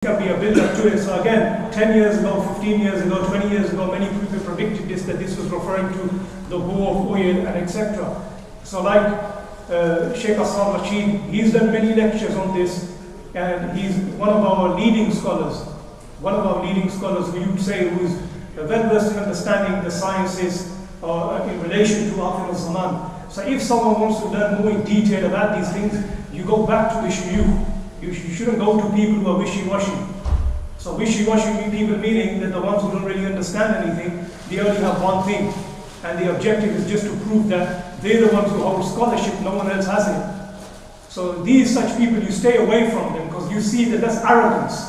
can be a build-up to it. So again, 10 years ago, 15 years ago, 20 years ago, many people predicted this, that this was referring to the war of oil and etc. So like Sheikh Hassan Rashid, he's done many lectures on this, and he's one of our leading scholars. One of our leading scholars who you'd say who's well-versed in understanding the sciences in relation to Akhir al-Zaman. So if someone wants to learn more in detail about these things, you go back to the shuyukh. You shouldn't go to people who are wishy-washy. So wishy-washy people meaning that the ones who don't really understand anything, they only have one thing. And the objective is just to prove that they're the ones who hold scholarship, no one else has it. So these such people, you stay away from them because you see that that's arrogance.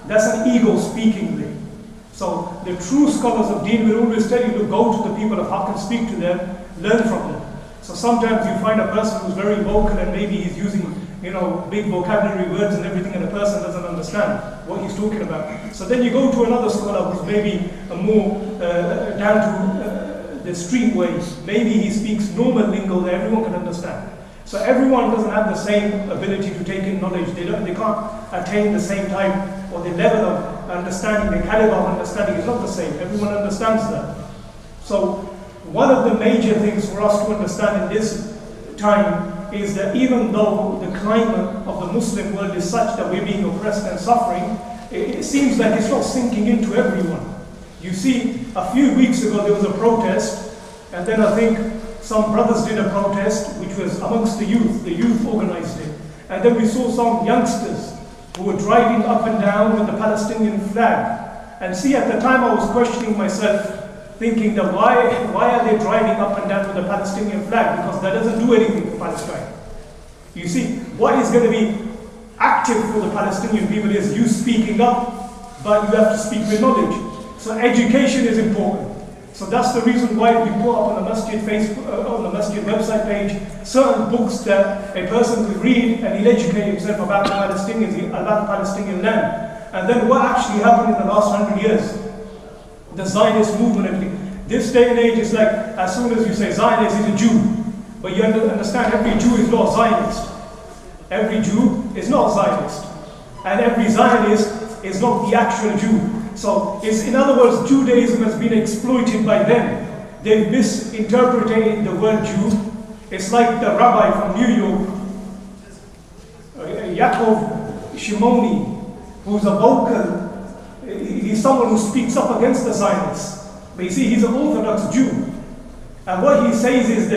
That's an ego speaking thing. So the true scholars of deen will always tell you to go to the people of haqq and speak to them, learn from them. So sometimes you find a person who's very vocal and maybe he's using big vocabulary words and everything, and a person doesn't understand what he's talking about. So then you go to another scholar who's maybe a more down to the street ways. Maybe he speaks normal lingo that everyone can understand. So everyone doesn't have the same ability to take in knowledge. They can't attain the same type, or the level of understanding, the caliber of understanding is not the same. Everyone understands that. So one of the major things for us to understand in this time is that even though the climate of the Muslim world is such that we're being oppressed and suffering, it seems like it's not sinking into everyone. You see, a few weeks ago there was a protest, and then I think some brothers did a protest which was amongst the youth organized it. And then we saw some youngsters who were driving up and down with the Palestinian flag. And see, at the time I was questioning myself, thinking that why are they driving up and down with the Palestinian flag? Because that doesn't do anything for Palestine. You see, what is going to be active for the Palestinian people is you speaking up, but you have to speak with knowledge. So education is important. So that's the reason why we put up on the Masjid on the Masjid website page certain books that a person will read and he'll educate himself about the Palestinians, about the Palestinian land. And then what actually happened in the last 100 years? The Zionist movement, everything. This day and age is like, as soon as you say Zionist, he's a Jew. But you understand, every Jew is not Zionist. Every Jew is not Zionist. And every Zionist is not the actual Jew. So, in other words, Judaism has been exploited by them. They've misinterpreted the word Jew. It's like the rabbi from New York, Yaakov Shimoni, who's a vocal. He's someone who speaks up against the Zionists. But you see, he's an Orthodox Jew. And what he says is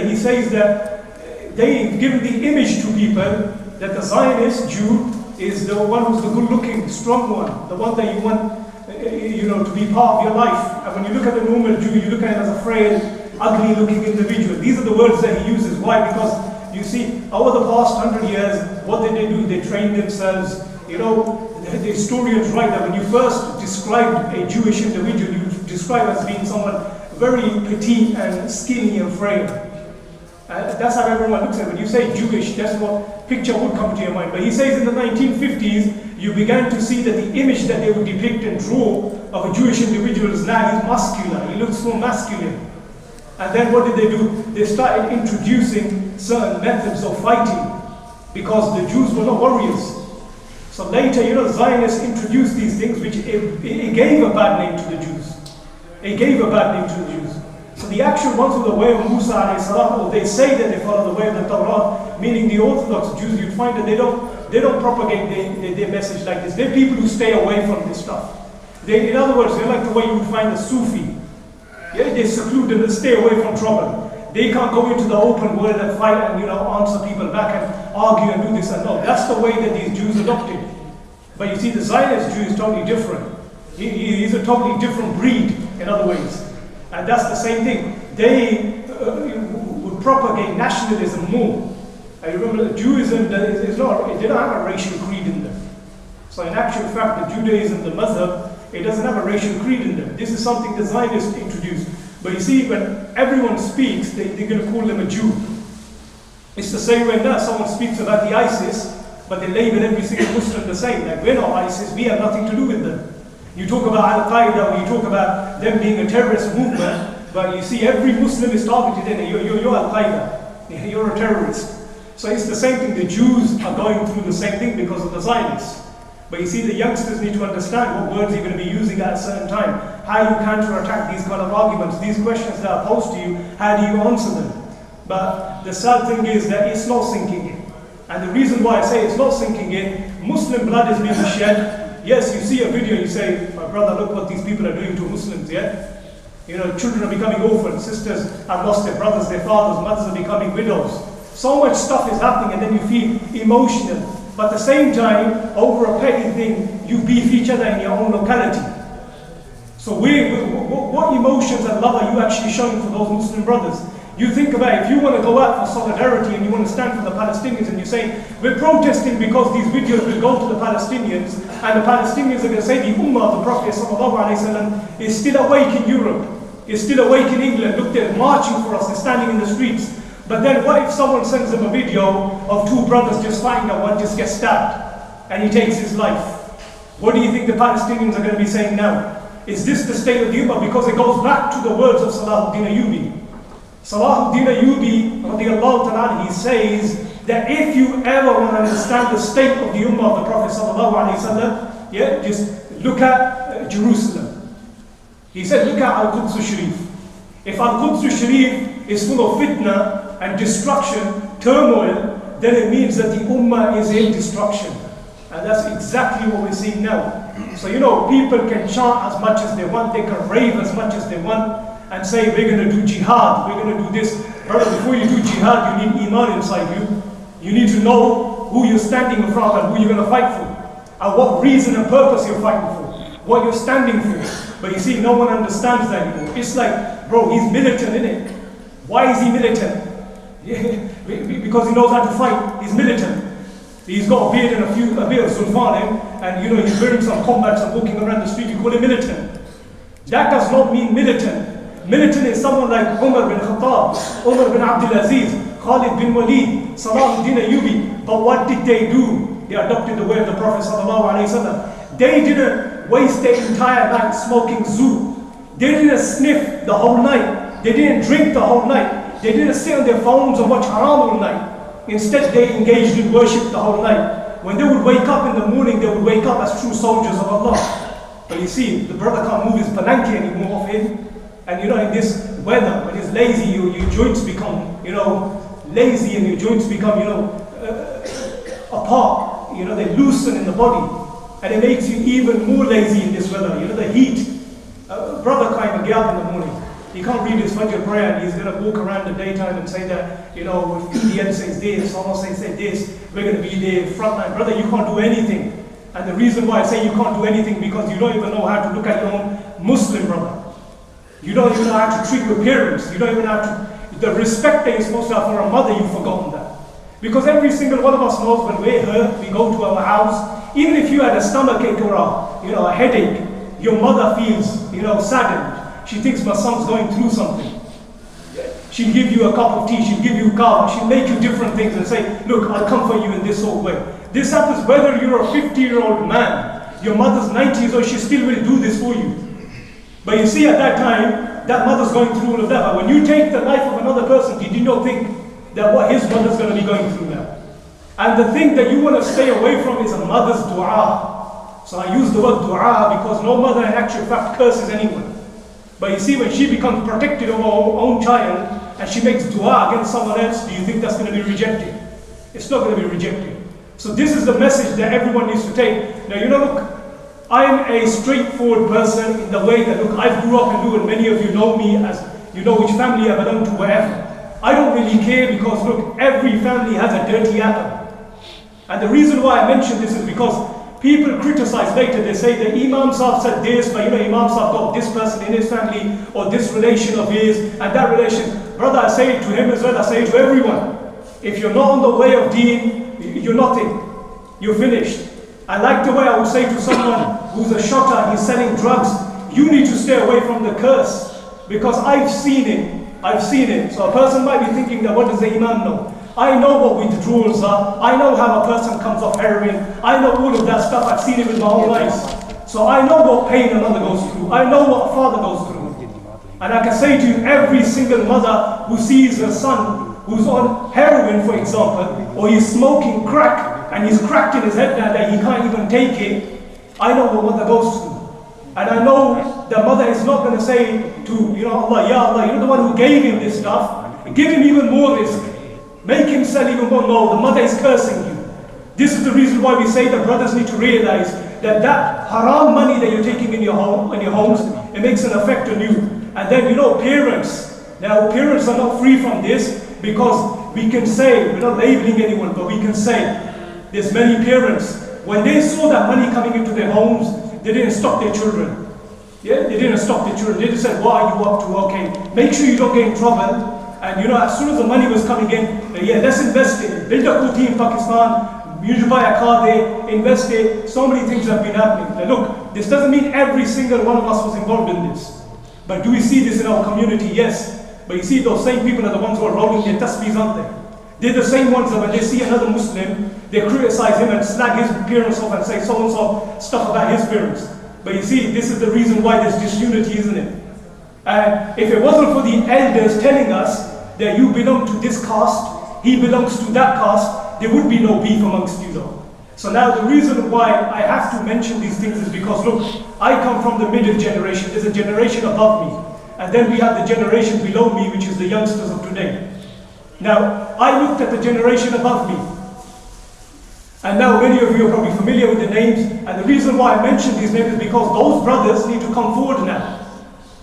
that they've given the image to people that the Zionist Jew is the one who's the good-looking, strong one, the one that you want to be part of your life. And when you look at the normal Jew, you look at him as a frail, ugly-looking individual. These are the words that he uses. Why? Because, you see, over the past 100 years, what did they do? They trained themselves. The historians write that when you first described a Jewish individual, you describe as being someone very petite and skinny and frail. That's how everyone looks at it. When you say Jewish, that's what picture would come to your mind. But he says in the 1950s, you began to see that the image that they would depict and draw of a Jewish individual is now he's muscular. He looks so masculine. And then what did they do? They started introducing certain methods of fighting because the Jews were not warriors. So later, Zionists introduced these things which it gave a bad name to the Jews. It gave a bad name to the Jews. So the actual ones who are the way of Musa alayhi salam, or they say that they follow the way of the Torah, meaning the Orthodox Jews, you'd find that they don't propagate their message like this. They're people who stay away from this stuff. In other words, they're like the way you would find a Sufi. Yeah, they seclude and they stay away from trouble. They can't go into the open world and fight and answer people back and argue and do this and no. That's the way that these Jews adopted. But you see, the Zionist Jew is totally different. He's a totally different breed in other ways. And that's the same thing. They would propagate nationalism more. I remember that Judaism they don't have a racial creed in them. So in actual fact, the Judaism, the Mazhab, it doesn't have a racial creed in them. This is something the Zionists introduced. But you see, when everyone speaks, they're going to call them a Jew. It's the same way now someone speaks about the ISIS, but they label every single Muslim the same. Like, we're not ISIS, we have nothing to do with them. You talk about Al-Qaeda, or you talk about them being a terrorist movement, but you see every Muslim is targeted in it. You're Al-Qaeda, you're a terrorist. So it's the same thing, the Jews are going through the same thing because of the Zionists. But you see, the youngsters need to understand what words you're going to be using at a certain time, how you counter-attack these kind of arguments, these questions that are posed to you, how do you answer them? But the sad thing is that it's not sinking in. And the reason why I say it's not sinking in, Muslim blood is being shed. Yes, you see a video, you say, my brother, look what these people are doing to Muslims, yeah? You know, children are becoming orphans, sisters have lost their brothers, their fathers, mothers are becoming widows. So much stuff is happening and then you feel emotional. But at the same time, over a petty thing, you beef each other in your own locality. So what emotions and love are you actually showing for those Muslim brothers? You think about it, if you want to go out for solidarity and you want to stand for the Palestinians and you say, we're protesting because these videos will go to the Palestinians and the Palestinians are going to say the Ummah of the Prophet ﷺ is still awake in Europe, is still awake in England. Look, they're marching for us, they're standing in the streets. But then what if someone sends them a video of two brothers just fighting and one just gets stabbed and he takes his life? What do you think the Palestinians are going to be saying now? Is this the state of the Ummah? Because it goes back to the words of Salahuddin Ayyubi. Salahuddin Ayyubi, radiallahu ta'ala, he says that if you ever want to understand the state of the Ummah of the Prophet sallallahu alaihi wasallam, yeah, just look at Jerusalem. He said, look at Al-Quds Sharif. If Al-Quds Sharif is full of fitna and destruction, turmoil, then it means that the Ummah is in destruction. And that's exactly what we're seeing now. So you know, people can chant as much as they want, they can rave as much as they want, and say, we're going to do jihad, we're going to do this. Brother, before you do jihad, you need iman inside you. You need to know who you're standing in front of and who you're going to fight for, and what reason and purpose you're fighting for, what you're standing for. But you see, no one understands that anymore. It's like, bro, he's militant, innit? Why is he militant? Because he knows how to fight. He's militant. He's got a beard and a bit of sulfan, and you know, he's wearing some combats and walking around the street. You call him militant. That does not mean militant. Militant is someone like Umar bin Khattab, Umar bin Abdul Aziz, Khalid bin Walid, Salahuddin Ayyubi. But what did they do? They adopted the way of the Prophet ﷺ. They didn't waste their entire night smoking zoo. They didn't sniff the whole night. They didn't drink the whole night. They didn't sit on their phones and watch haram all night. Instead, they engaged in worship the whole night. When they would wake up in the morning, they would wake up as true soldiers of Allah. But you see, the brother can't move his palanque anymore off him. And you know, in this weather, when it's lazy, your joints become, you know, lazy, and your joints become, you know, apart. You know, they loosen in the body. And it makes you even more lazy in this weather. You know, the heat. Brother can't even get up in the morning. He can't read his Fajr prayer and he's going to walk around the daytime and say that, you know, if EDM says this, Allah says this, we're going to be the front line. Brother, you can't do anything. And the reason why I say you can't do anything, because you don't even know how to look at your own Muslim brother. You don't even know how to treat your parents. You don't even have to, the respect that you're supposed to have for a mother, you've forgotten that. Because every single one of us knows when we're hurt, we go to our house, even if you had a stomachache or a headache, your mother feels, you know, saddened. She thinks my son's going through something. She'll give you a cup of tea, she'll give you kava, she'll make you different things and say, look, I'll comfort you in this sort of way. This happens whether you're a 50-year-old man, your mother's 90 years old, she still will do this for you. But you see, at that time, that mother's going through all of that. But when you take the life of another person, did you not think that what his mother's going to be going through now? And the thing that you want to stay away from is a mother's dua. So I use the word dua because no mother in actual fact curses anyone. But you see, when she becomes protected of her own child and she makes dua against someone else, do you think that's going to be rejected? It's not going to be rejected. So this is the message that everyone needs to take. Now, you know, look, I'm a straightforward person in the way that, look, I grew up in Lu, and many of you know me as, you know which family I belong to, wherever. I don't really care because, look, every family has a dirty apple. And the reason why I mention this is because people criticize later, they say that Imam Sahib said this, but you know, Imam Sahib got this person in his family, or this relation of his, and that relation. Brother, I say it to him as well, I say it to everyone. If you're not on the way of deen, you're nothing. You're finished. I like the way I would say to someone who's a shotter, he's selling drugs, you need to stay away from the curse, because I've seen it. I've seen it. So a person might be thinking that, what does the Imam know? I know what withdrawals are. I know how a person comes off heroin. I know all of that stuff. I've seen it with my own eyes. So I know what pain a mother goes through. I know what a father goes through. And I can say to you, every single mother who sees her son who's on heroin, for example, or he's smoking crack, and he's cracked in his head now that he can't even take it, I know what mother goes through. And I know the mother is not going to say to, Allah, Ya Allah, you're the one who gave him this stuff, give him even more risk, make him sell even more. No, the mother is cursing you. This is the reason why we say the brothers need to realize that haram money that you're taking in your homes, it makes an effect on you. And then, parents, now parents are not free from this, because we can say, we're not labeling anyone, but we can say, there's many parents, when they saw that money coming into their homes, they didn't stop their children. Yeah, they didn't stop their children. They just said, what are you up to? Okay, make sure you don't get in trouble. And as soon as the money was coming in, let's invest it. Build a koti in Pakistan, you should buy a car there, invest it. So many things have been happening. Now look, this doesn't mean every single one of us was involved in this. But do we see this in our community? Yes. But you see, those same people are the ones who are rolling their tasbihs, aren't they? They're the same ones that when they see another Muslim, they criticize him and slag his parents off and say so-and-so stuff about his parents. But you see, this is the reason why there's disunity, isn't it? And if it wasn't for the elders telling us that you belong to this caste, he belongs to that caste, there would be no beef amongst you though. So now the reason why I have to mention these things is because look, I come from the middle generation. There's a generation above me. And then we have the generation below me, which is the youngsters of today. Now, I looked at the generation above me. And now many of you are probably familiar with the names. And the reason why I mention these names is because those brothers need to come forward now.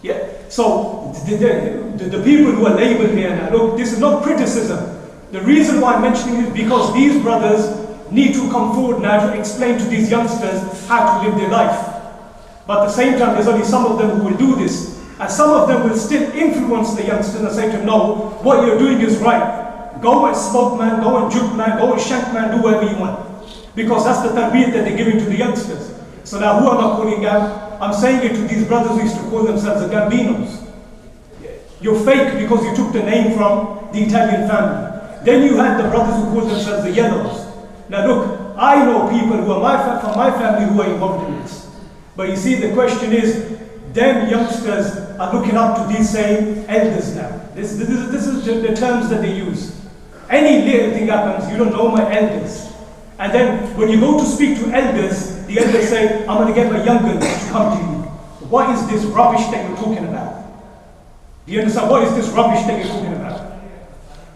Yeah. So the people who are labeled here now, look, this is not criticism. The reason why I'm mentioning it is because these brothers need to come forward now to explain to these youngsters how to live their life. But at the same time, there's only some of them who will do this. And some of them will still influence the youngsters and say to them, no, what you're doing is right. Go and smoke, man, go and juke, man, go and shank, man, do whatever you want. Because that's the tarbiyat that they're giving to the youngsters. So now who am I calling out? I'm saying it to these brothers who used to call themselves the Gambinos. You're fake because you took the name from the Italian family. Then you had the brothers who called themselves the Yellows. Now look, I know people who are from my family who are involved in this. But you see, the question is, them youngsters are looking up to these same elders now. This is the terms that they use. Any little thing happens, you don't know my elders. And then when you go to speak to elders, the elders say, I'm going to get my youngers to come to you. What is this rubbish that you're talking about? Do you understand? What is this rubbish that you're talking about?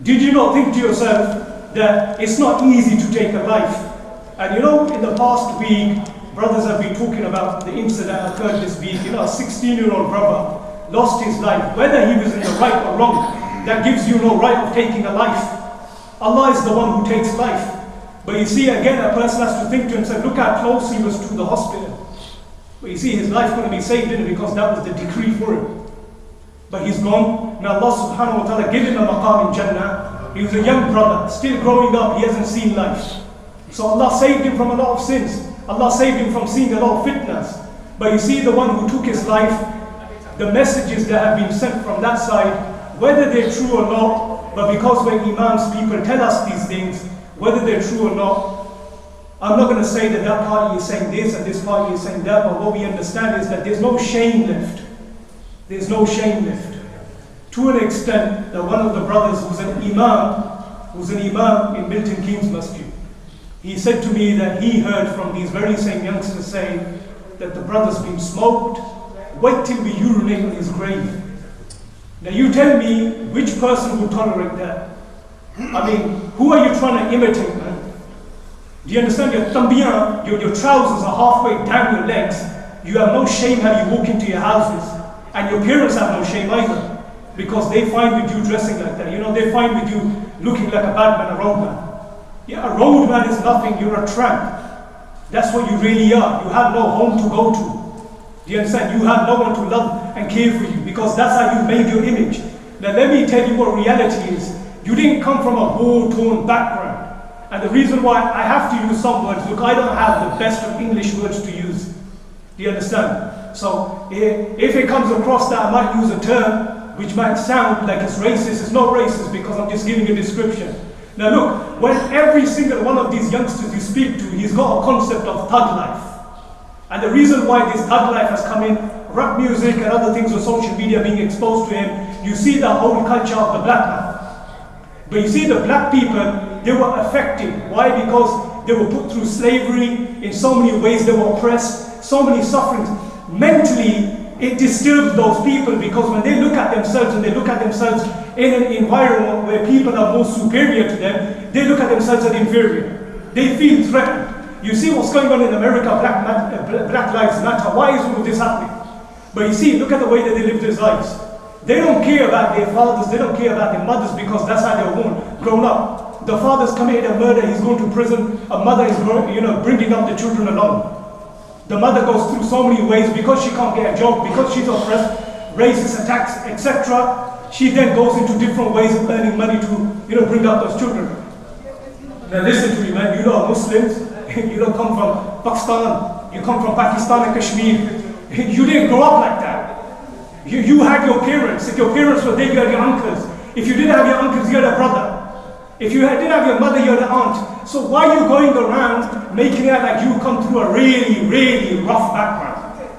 Did you not think to yourself that it's not easy to take a life? And in the past week, brothers have been talking about the incident that occurred this week. A 16-year-old brother lost his life. Whether he was in the right or wrong, that gives you no right of taking a life. Allah is the one who takes life. But you see, again, a person has to think to himself, look how close he was to the hospital. But you see, his life couldn't be saved in it because that was the decree for him. But he's gone. Now Allah subhanahu wa ta'ala gave him a maqam in Jannah. He was a young brother, still growing up, he hasn't seen life. So Allah saved him from a lot of sins. Allah saved him from seeing a lot of fitnas. But you see, the one who took his life, the messages that have been sent from that side, whether they're true or not, but because when Imams, people tell us these things, whether they're true or not, I'm not going to say that that party is saying this and this party is saying that, but what we understand is that there's no shame left. There's no shame left. To an extent that one of the brothers who's an imam in Milton Keynes Masjid, he said to me that he heard from these very same youngsters saying that the brother's been smoked, wait till we urinate on his grave. Now you tell me which person would tolerate that? I mean, who are you trying to imitate, man? Do you understand? Your tambiyan, your trousers are halfway down your legs. You have no shame how you walk into your houses. And your parents have no shame either. Because they find with you dressing like that. They find with you looking like a bad man, a road man. Yeah, a road man is nothing, you're a tramp. That's what you really are. You have no home to go to. Do you understand? You have no one to love and care for you. Because that's how you made your image. Now let me tell you what reality is. You didn't come from a war-torn background. And the reason why I have to use some words, look, I don't have the best of English words to use. Do you understand? So if it comes across that I might use a term which might sound like it's racist, it's not racist because I'm just giving a description. Now look, when every single one of these youngsters you speak to, he's got a concept of thug life. And the reason why this thug life has come in, rap music and other things on social media being exposed to him, you see the whole culture of the black man. But you see the black people, they were affected. Why? Because They were put through slavery. In so many ways they were oppressed. So many sufferings. Mentally, it disturbs those people, because when they look at themselves and they look at themselves in an environment where people are more superior to them, they look at themselves as inferior. They feel threatened. You see what's going on in America, Black Lives Matter. Why is all of this happening? But you see, look at the way that they live their lives. They don't care about their fathers, they don't care about their mothers, because that's how they were grown up. The father's committed a murder, he's going to prison. A mother is bringing up the children alone. The mother goes through so many ways because she can't get a job, because she's oppressed, racist attacks, etc. She then goes into different ways of earning money to bring up those children. Now listen to me, man, you are Muslims. You don't come from Pakistan, you come from Pakistan and Kashmir. You didn't grow up like that. You had your parents. If your parents were there, you had your uncles. If you didn't have your uncles, you had a brother. If you didn't have your mother, you had an aunt. So why are you going around making it like you come through a really, really rough background?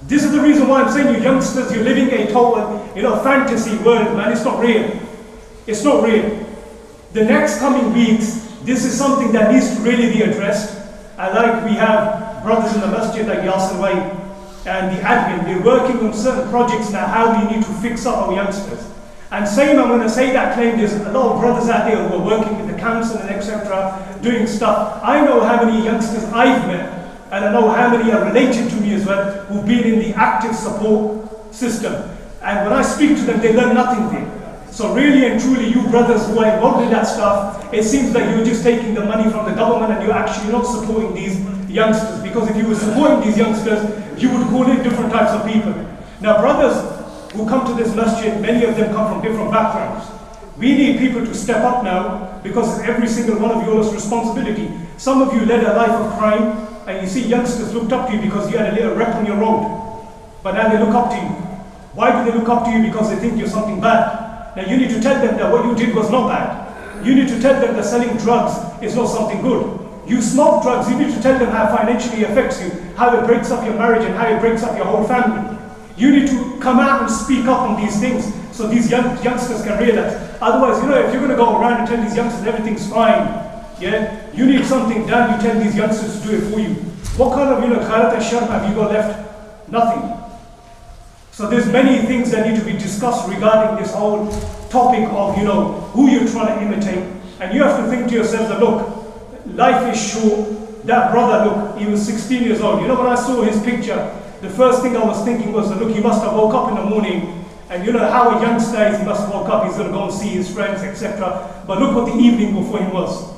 This is the reason why I'm saying, you youngsters, you're living a total, fantasy world, man. It's not real. It's not real. The next coming weeks, this is something that needs to really be addressed. We have brothers in the masjid like Yasir Wai and the admin, they're working on certain projects now, how we need to fix up our youngsters. And same, I'm going to say that claim, there's a lot of brothers out there who are working with the council and etc., doing stuff. I know how many youngsters I've met, and I know how many are related to me as well, who've been in the active support system. And when I speak to them, they learn nothing there. So really and truly, you brothers who are involved in that stuff, it seems like you're just taking the money from the government and you're actually not supporting these youngsters. Because if you were supporting these youngsters, you would call in different types of people. Now brothers who come to this masjid, many of them come from different backgrounds. We need people to step up now, because it's every single one of yours responsibility. Some of you led a life of crime, and you see youngsters looked up to you because you had a little wreck on your road. But now they look up to you. Why do they look up to you? Because they think you're something bad. Now you need to tell them that what you did was not bad. You need to tell them that selling drugs is not something good. You smoke drugs, you need to tell them how financially it affects you, how it breaks up your marriage and how it breaks up your whole family. You need to come out and speak up on these things so these youngsters can realize. Otherwise, if you're going to go around and tell these youngsters everything's fine, you need something done, you tell these youngsters to do it for you. What kind of, kharat and sharm have you got left? Nothing. So there's many things that need to be discussed regarding this whole topic of, who you're trying to imitate. And you have to think to yourself that, look, life is short. That brother, look, he was 16 years old. When I saw his picture, the first thing I was thinking was that, look, he must have woke up in the morning, and how a youngster is, he must have woke up, he's going to go and see his friends, etc. But look what the evening before him was.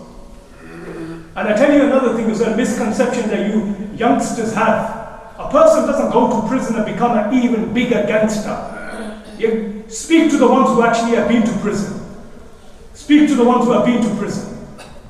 And I tell you another thing, is a misconception that you youngsters have. A person doesn't go to prison and become an even bigger gangster. Speak to the ones who actually have been to prison. Speak to the ones who have been to prison.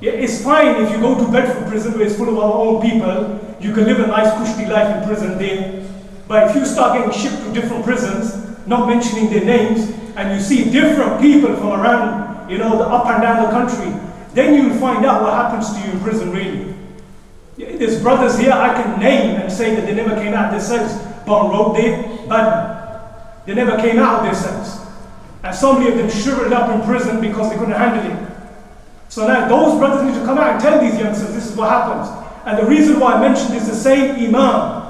It's fine if you go to Bedford prison where it's full of our own people, you can live a nice cushy life in prison there. But if you start getting shipped to different prisons, not mentioning their names, and you see different people from around, the up and down the country, then you'll find out what happens to you in prison really. There's brothers here I can name and say that they never came out of their cells. Bomb Road there, Badman. They never came out of their cells. And so many of them shriveled up in prison because they couldn't handle it. So now those brothers need to come out and tell these youngsters this is what happens. And the reason why I mentioned this, the same Imam,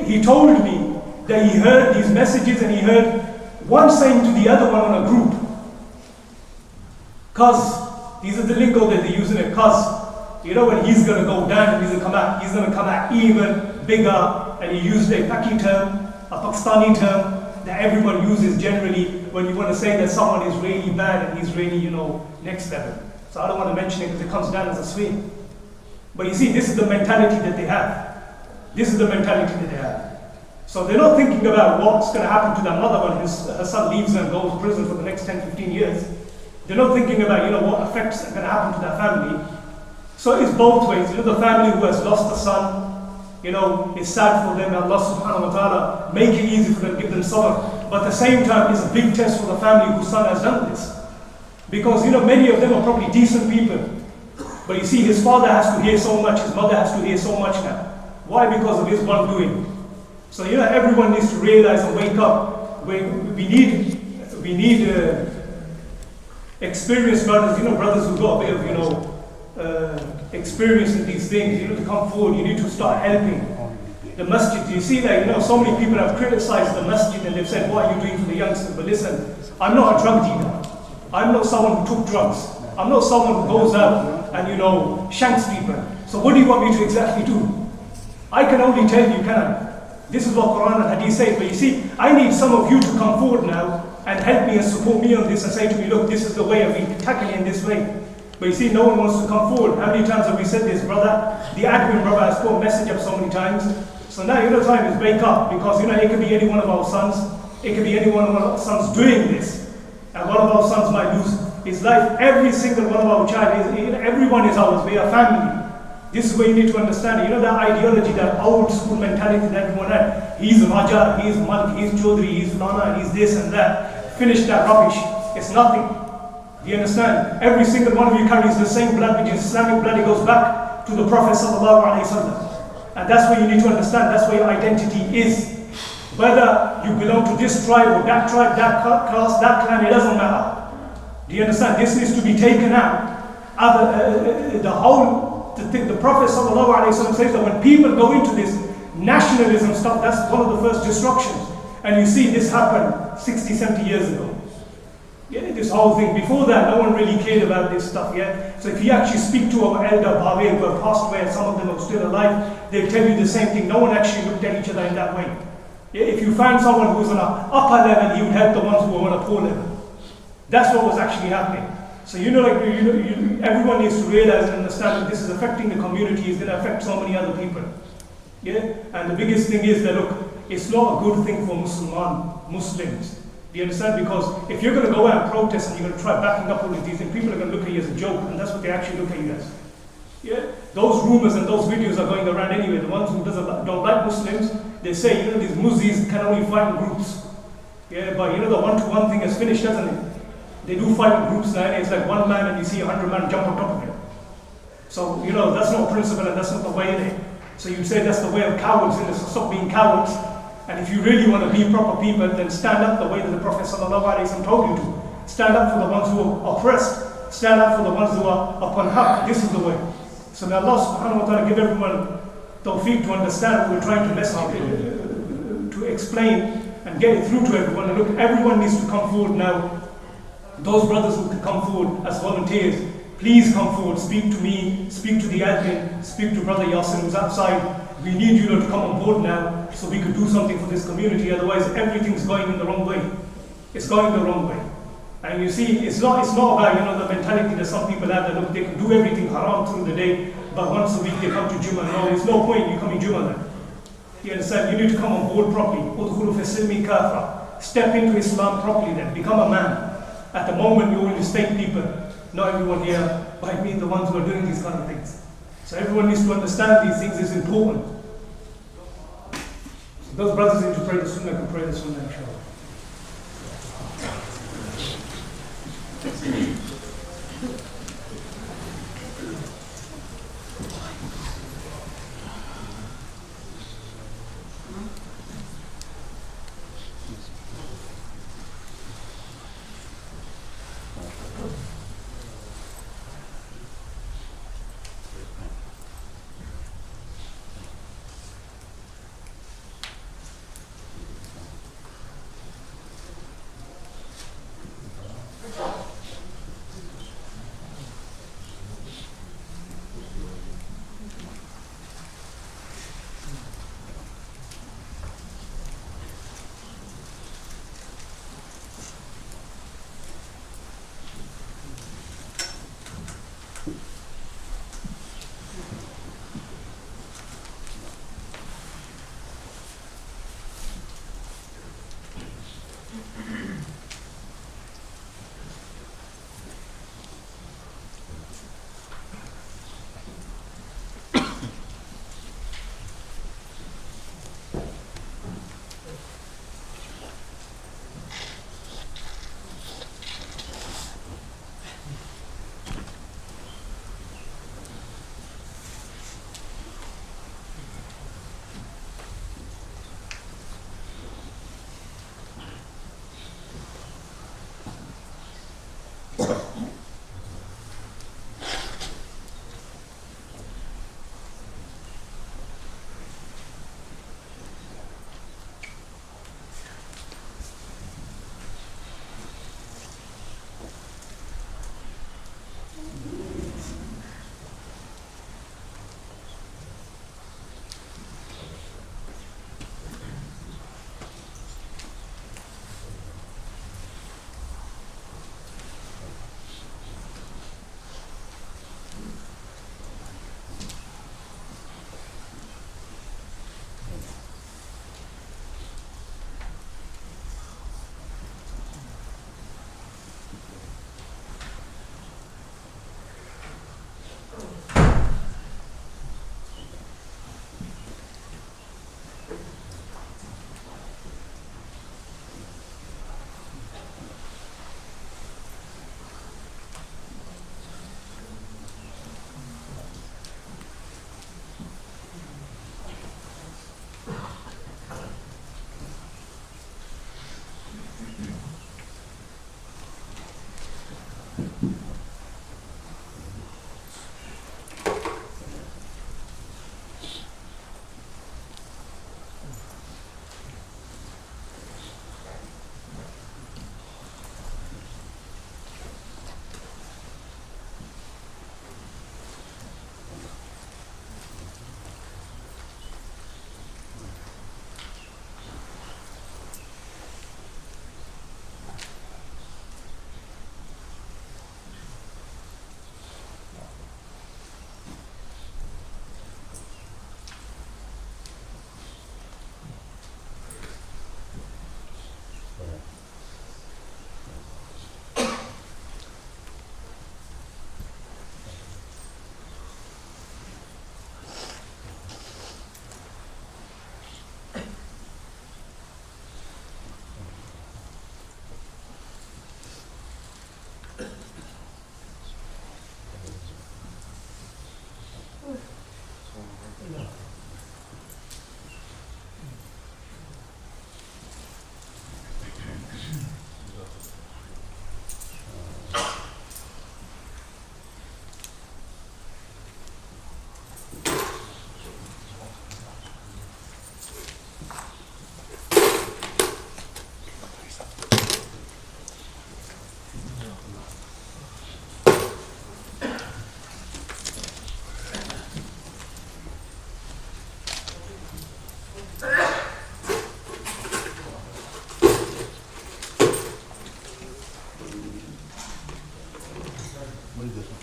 he told me that he heard these messages and he heard one saying to the other one on a group, cuz, these are the lingo that they use in it, cuz, when he's going to go down and he's going to come out even bigger, and he used a Paki term, a Pakistani term, that everyone uses generally when you want to say that someone is really bad and he's really, next level. So I don't want to mention it because it comes down as a swing. But you see, this is the mentality that they have. This is the mentality that they have. So they're not thinking about what's going to happen to their mother when her son leaves and goes to prison for the next 10, 15 years. They're not thinking about, what effects are going to happen to their family. So it's both ways. The family who has lost a son, it's sad for them. Allah subhanahu wa ta'ala make it easy for them, give them sabr. But at the same time, it's a big test for the family whose son has done this. Because, many of them are probably decent people. But you see, his father has to hear so much, his mother has to hear so much now. Why? Because of his wrongdoing. So, everyone needs to realize and wake up. We need experienced brothers, brothers who got a bit of, experiencing these things, you need to come forward, you need to start helping. The masjid, you see that, so many people have criticized the masjid and they've said, what are you doing for the youngsters? But listen, I'm not a drug dealer. I'm not someone who took drugs. I'm not someone who goes out and, shanks people. So what do you want me to exactly do? I can only tell you, this is what Quran and Hadith says, but you see, I need some of you to come forward now and help me and support me on this and say to me, look, this is the way of me tackling in this way. But you see, no one wants to come forward. How many times have we said this, brother? The admin brother has put a message up so many times. So now time is wake up, because it could be any one of our sons, it could be any one of our sons doing this. And one of our sons might lose his life. Every single one of our child, everyone is ours, we are family. This is where you need to understand it. That ideology, that old school mentality that everyone had. He's Raja, he's Malik, he's Chaudhry, he's Nana, he's this and that. Finish that rubbish. It's nothing. Do you understand? Every single one of you carries the same blood, which is Islamic blood. It goes back to the Prophet ﷺ. And that's where you need to understand. That's where your identity is. Whether you belong to this tribe or that tribe, that class, that clan, it doesn't matter. Do you understand? This needs to be taken out. The Prophet ﷺ says that when people go into this nationalism stuff, that's one of the first destructions. And you see this happened 60, 70 years ago. Yeah, this whole thing. Before that, no one really cared about this stuff, yeah? So if you actually speak to our elder Bhawe who have passed away and some of them are still alive, they'll tell you the same thing. No one actually looked at each other in that way. Yeah, if you find someone who's on an upper level, he would help the ones who are on a poor level. That's what was actually happening. So everyone needs to realize and understand that this is affecting the community, it's going to affect so many other people. Yeah? And the biggest thing is that, look, it's not a good thing for Muslims. Do you understand? Because if you're going to go out and protest and you're going to try backing up all of these things, people are going to look at you as a joke, and that's what they actually look at you as. Yeah? Those rumors and those videos are going around anyway. The ones who don't like Muslims, they say, these Muzis can only fight in groups. Yeah, but the one-to-one thing is finished, doesn't it? They do fight in groups now, and it's like one man and you see 100 men jump on top of him. So, that's not principle and that's not the way in it. So you'd say that's the way of cowards, and so stop being cowards. And if you really want to be proper people, then stand up the way that the Prophet ﷺ told you to. Stand up for the ones who are oppressed. Stand up for the ones who are upon haqq. This is the way. So may Allah subhanahu wa ta'ala give everyone tawfiq to understand what we're trying to message, to explain and get it through to everyone. And look, everyone needs to come forward now. Those brothers who can come forward as volunteers, please come forward. Speak to me, speak to the admin, speak to Brother Yasser who's outside. We need you to come on board now so we could do something for this community. Otherwise, everything's going in the wrong way. It's going the wrong way. And you see, it's not about the mentality that some people have that look, they can do everything haram through the day, but once a week they come to Jummah. No, there's no point in you coming Jummah then. You understand? You need to come on board properly. Udkhulu fi silmi kafa. Step into Islam properly then. Become a man. At the moment, you only state people. Not everyone here, but I mean the ones who are doing these kind of things. So everyone needs to understand these things is important. So those brothers need to pray the sunnah, can pray the sunnah, inshallah.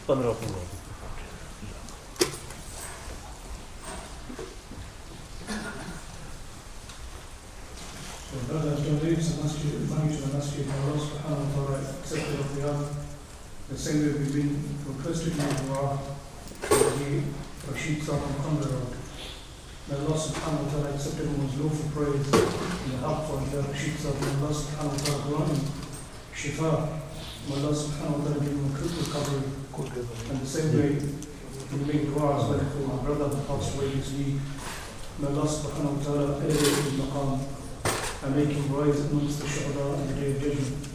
15 होंगे. So brothers, donate some money to the masjid. Allah subhanahu wa ta'ala accepted what we have. The same way we've been requested in dua for the Rashid Saab and Khamda Road. May Allah subhanahu wa ta'ala accept everyone's lawful praise in the help for the Rashid Saab. May Allah subhanahu wa ta'ala grant him shifa. May Allah subhanahu wa ta'ala give him a quick recovery. And the same way we make dua as well for my brother who passed away this week. May Allah subhanahu wa ta'ala elevate his maqam and make him rise amongst the shuhada in the day of judgment.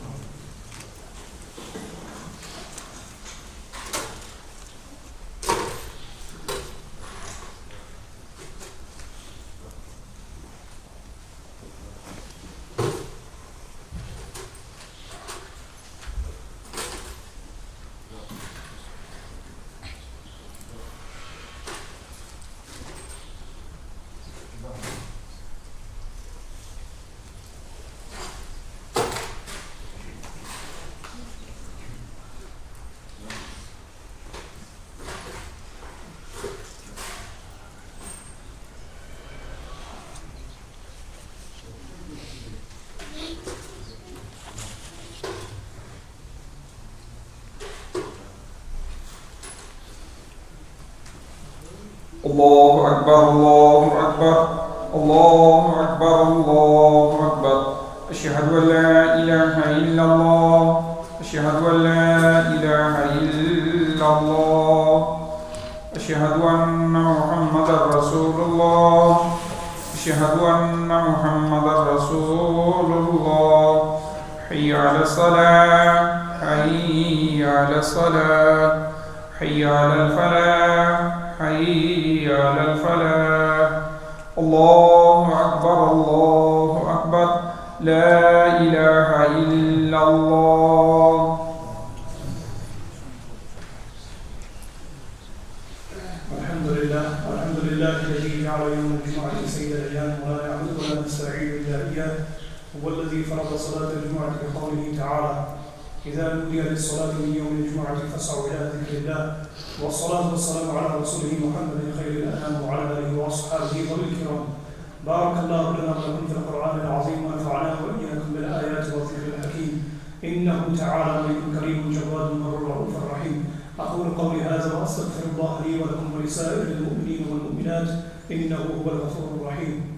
الله أكبر الله أكبر الله أكبر الله أكبر أشهد أن لا إله إلا الله أشهد أن لا إله إلا الله أشهد أن محمدا رسول الله أشهد أن محمدا رسول الله حي على الصلاة حي على الصلاة حي على الفلاح حي على الفلاح الله أكبر الله أكبر لا إله إلا الله. الحمد لله الذي جعل يوم الجمعة سيد الأيام ولا نعبد ولا نستعين إلا إياه. هو الذي فرض صلاة الجمعة بقوله تعالى إذا نودي للصلاة من يوم الجمعة فاسعوا إلى ذكر الله. والصلاة والسلام على رسوله محمد خير الأنام وعلى آله وأصحابه والكرام. بارك الله لنا ولكم في القرآن العظيم ونفعنا وإياكم بالآيات والذكر الحكيم. إنه تعالى ملك كريم جواد بر رؤوف رحيم. أقول قولي هذا وأستغفر الله لي ولكم ولسائر المؤمنين والمؤمنات إنه هو الغفور الرحيم.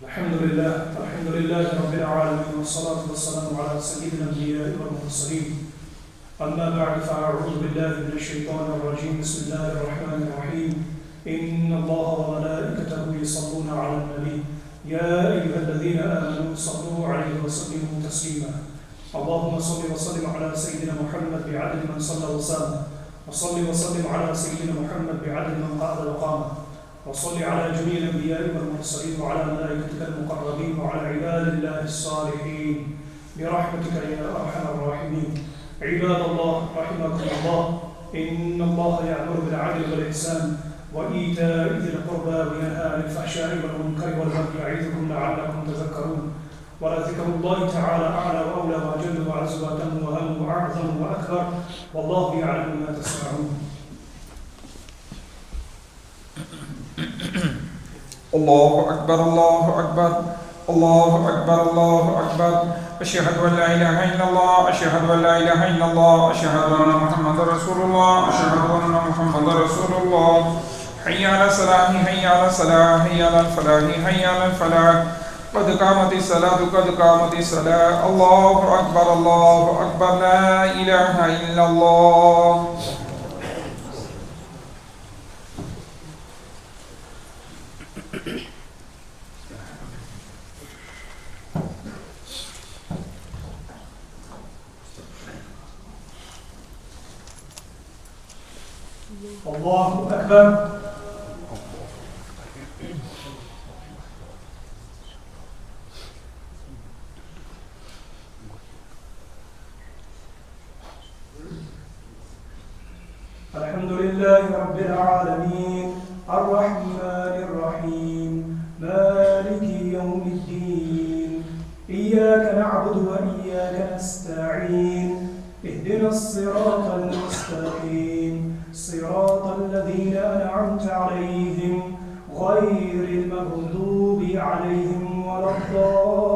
الحمد لله رب العالمين والصلاة والسلام على سيد الأنبياء والمرسلين. أما بعد فأعوذ بالله من الشيطان الرجيم. بسم الله الرحمن الرحيم. إن الله وملائكته يصلون على النبي يا أيها الذين آمنوا صلوا عليه وسلموا تسليما. اللهم صل وسلم على سيدنا محمد بعدد من صلى وسلم، وصل وسلم على سيدنا محمد بعدد من قعد وقام، وصل على جميع الأنبياء والمرسلين وعلى ملائكتك المقربين وعلى عباد الله الصالحين برحمتك يا أرحم الراحمين. عباد الله رحمكم الله، إن الله يأمر بالعدل والإحسان وإيتاء ذي القربى وينهى عن الفحشاء والمنكر والبغي يعظكم لعلكم تذكرون. ولذكر الله تعالى أعلى وأولى وأجل وأعز وأتم وأهم وأعظم وأكبر، والله يعلم ما تسمعون. الله أكبر الله أكبر الله أكبر الله أكبر أشهد أن لا إله إلا الله أشهد أن لا إله إلا الله أشهد أن محمدا رسول الله أشهد أن محمدا رسول الله. حي على الصلاة حي على الصلاة حي على الفلاح حي على الفلاح قد قامت الصلاة قد قامت الصلاة. الله أكبر الله أكبر لا إله إلا الله. الله أكبر. الحمد لله رب العالمين الرحمن الرحيم مالك يوم الدين إياك نعبد وإياك نستعين اهدنا الصراط المستقيم صراط الذين أنعمت عليهم غير المغضوب عليهم ولا الضالين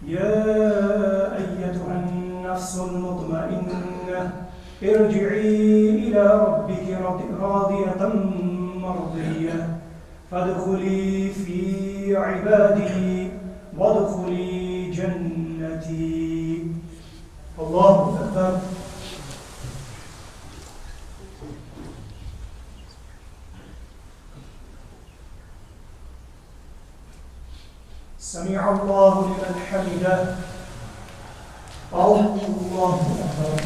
يا أيتها النفس المطمئنة ارجعي إلى ربك راضية مرضية فادخلي في عبادي وادخلي جنتي. الله أكبر. سمع الله لمن حمده. الله أكبر.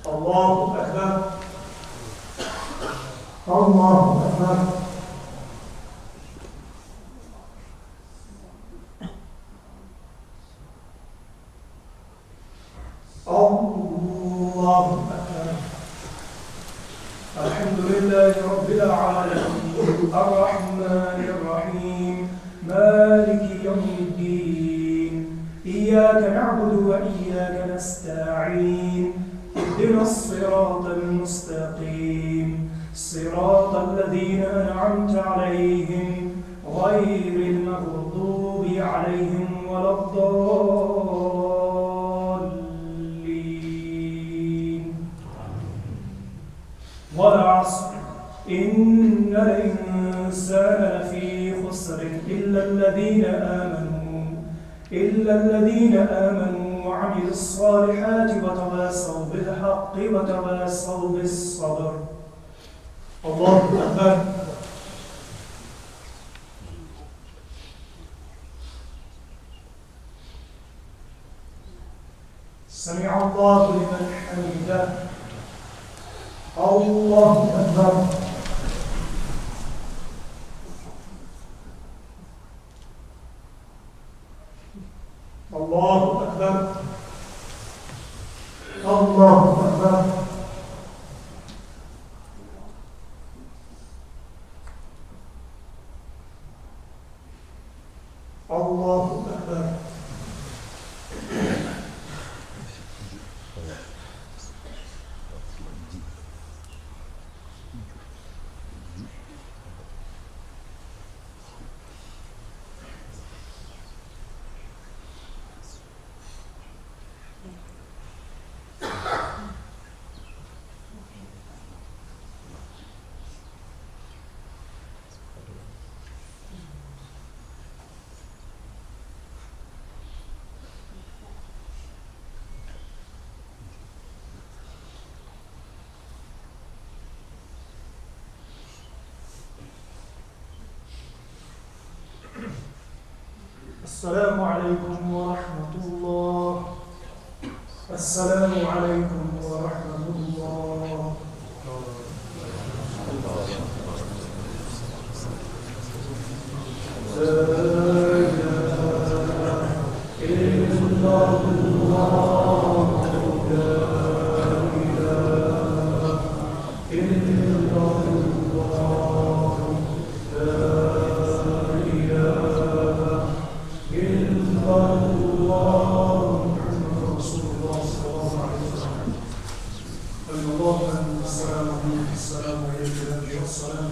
الله أكبر. الله أكبر. الله أكبر. الحمد لله رب العالمين الرحمن الرحيم مالك يوم الدين إياك نعبد وإياك نستعين اهدنا الصراط المستقيم صراط الذين أنعمت عليهم غير المغضوب عليهم ولا الضالين. والعصر إن الإنسان لفي خسر إلا الذين آمنوا وعملوا الصالحات وتواصوا بالحق وتواصوا بالصبر. الله أكبر. سمع الله لمن حمده. الله أكبر. الله أكبر. الله أكبر. الله أكبر. السلام عليكم ورحمة الله. السلام عليكم ورحمة الله. لا إله إلا الله لا إله إلا الله لا إله إلا الله محمد رسول الله صلى الله عليه وسلم. اللهم السلام عليك السلام عليك يا السلام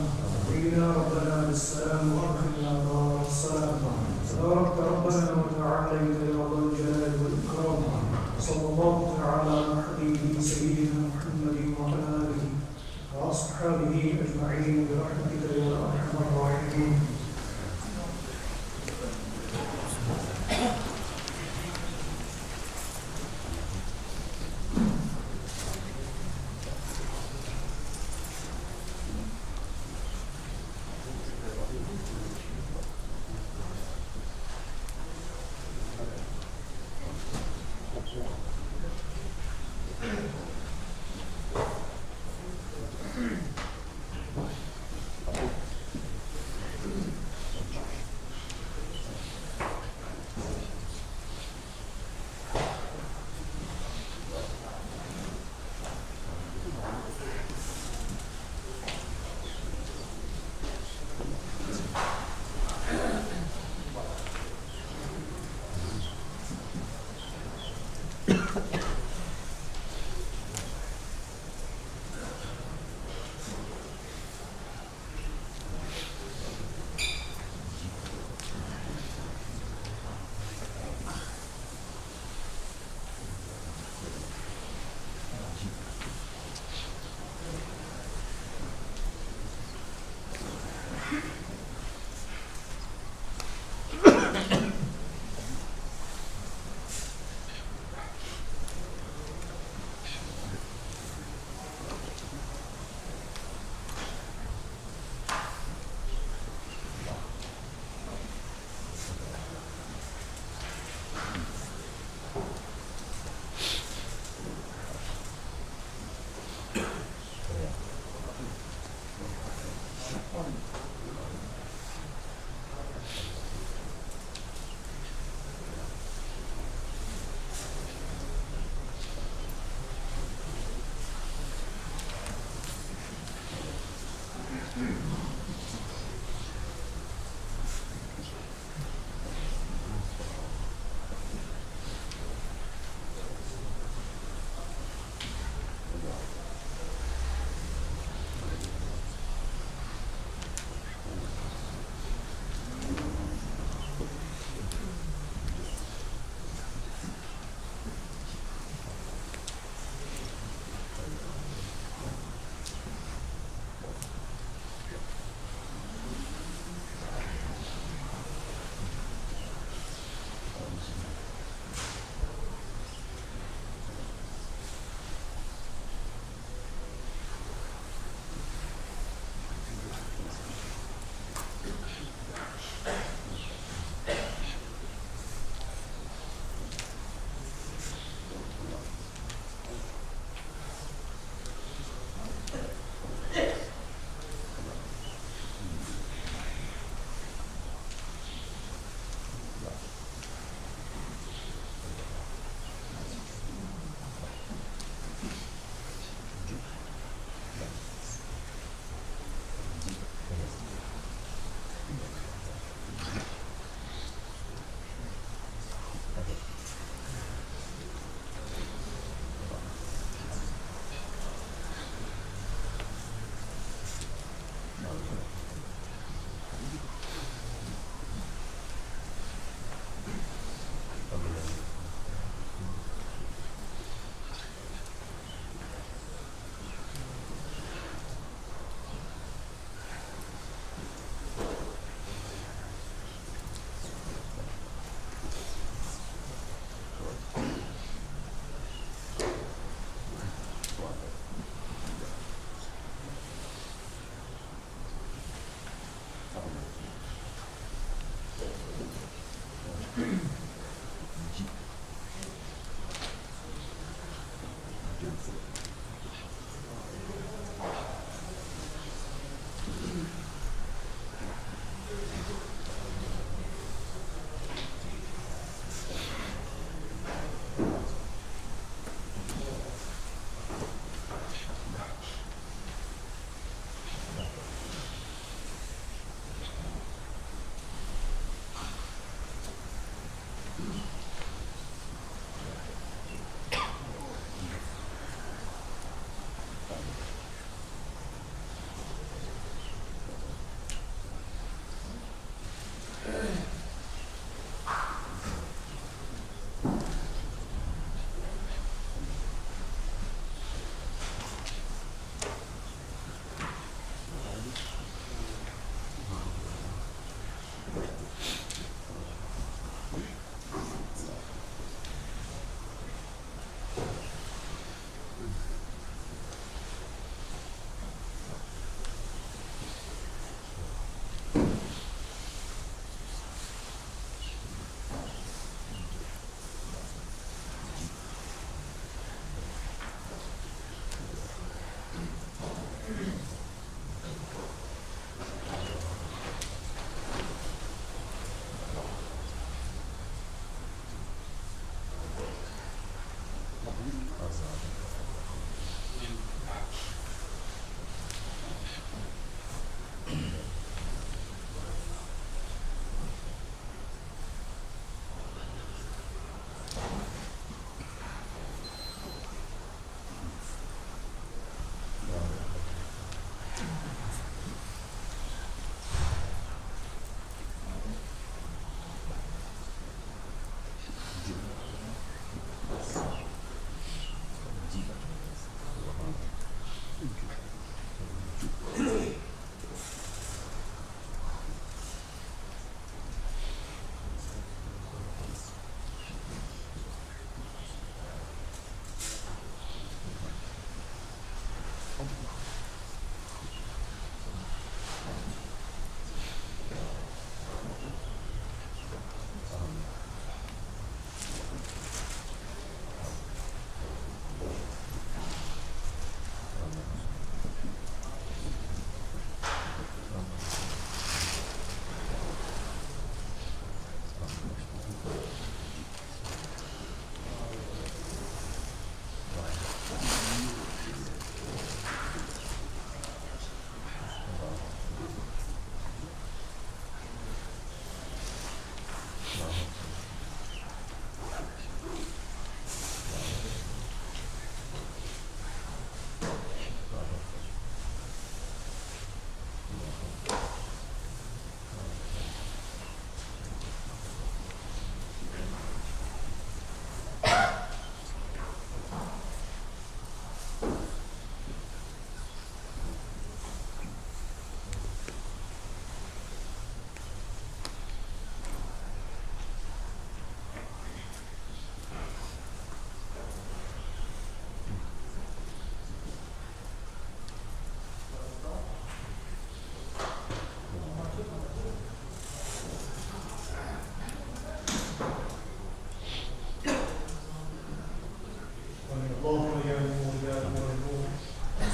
إلى ربنا بالسلام وأدخلنا دار السلام. تبارك ربنا وتعالى يا ذا الجلال والإكرام. صلى الله تعالى على حبيبه سيدنا محمد وعلى آله وأصحابه أجمعين برحمتك يا أرحم الراحمين.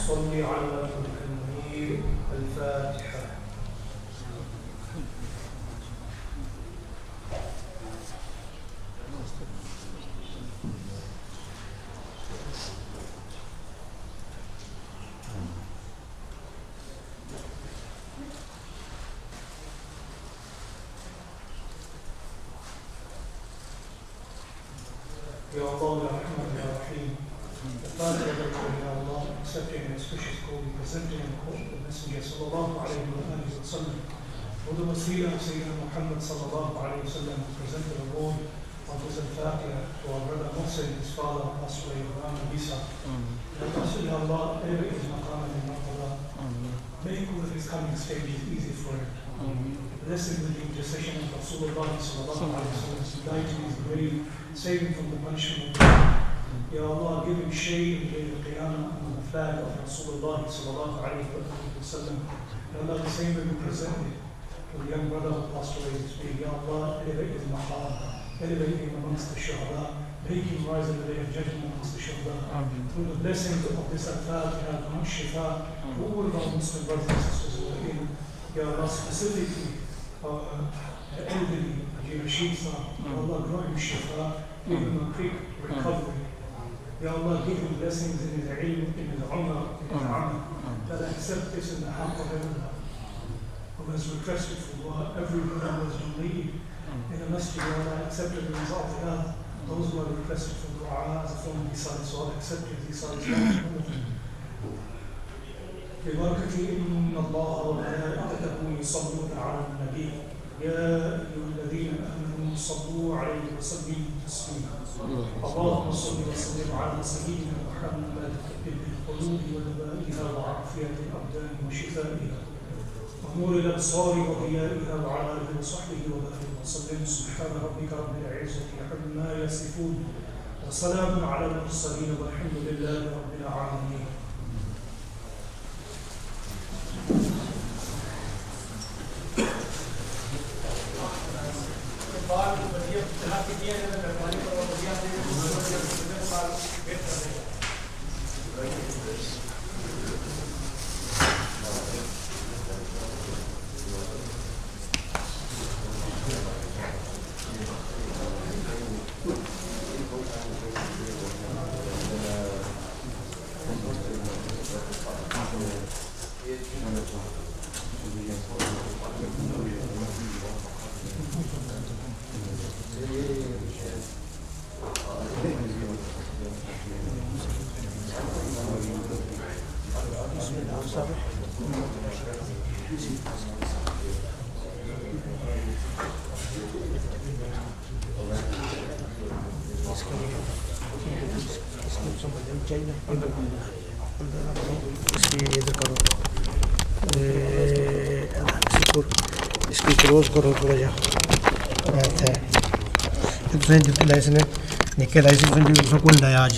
صل على وجهك المنير. الفاتحة. Ya Allah, Ya Rahman, Ya Rahim. The Father of the Ya Allah, accepting His precious call, presenting and quote the Messenger sallallahu alayhi wa sallam. For the Wasila of Sayyidina Muhammad sallallahu alayhi wa sallam, presented a word of his al-Fatiha to our brother Mohsen, his father, passed away, Ram Bisa. Ya Allah, ever is maqam and maqala. Make with his coming stages easy for him. Blessed with the intercession of Rasulullah sallallahu alayhi wa sallam, to guide to his grave, save him from the punishment of God. Ya Allah, give him shade in the day of Qiyamah on the flag of Rasulullah sallallahu alayhi wa sallam. Ya Allah, the same will be presented to the young brother who passed away this week. Ya Allah, elevate his maqam, elevate him amongst the shuhada, make him rise in the day of judgment amongst the shuhada. Through the blessings of this al-Fatiha, grant shifa to all of our Muslim brothers and sisters who are in. Ya Allah, specifically the elderly, Rashid Sahib. Ya Allah, grant him shifa, give him a quick recovery. Ya Allah, give him blessings in his ilm, in his umrah, in his amal. That accept this in the heart of everyone who has requested for dua, everyone who has donated in the masjid. Ya Allah, accepted in his atiyat. Those who have requested for dua as a form of Isal, so Allah accepted Isal. ببركة إن الله وملائكته يصلون على النبي يا أيها الذين آمنوا صلوا عليه وسلموا تسليما اللهم صل وسلم على سيدنا محمد طب القلوب ودوائها وعافية الأبدان وشفائها ونور الأبصار وضيائها وعلى آله وصحبه وبارك وسلم سبحان ربك رب العزة عما يصفون وسلام على المرسلين والحمد لله رب العالمين. इसकी close करो थोड़ा जा तुसें जितने licence निक्के licence कोई dia आज